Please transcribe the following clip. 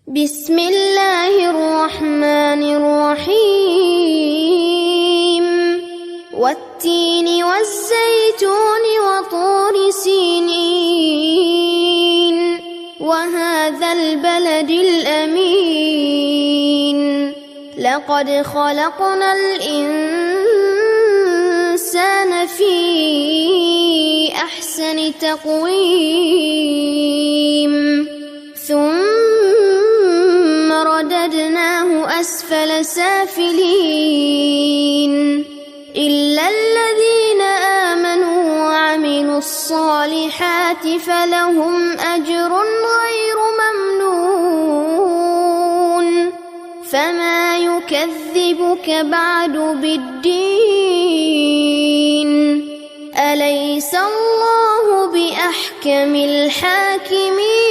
بسم الله الرحمن الرحيم والتين والزيتون وطور سينين وهذا البلد الأمين لقد خلقنا الإنسان في أحسن تقويم ثم رددناه أسفل سافلين إلا الذين آمنوا وعملوا الصالحات فلهم أجر غير ممنون فما يكذبك بعد بالدين أليس الله بأحكم الحاكمين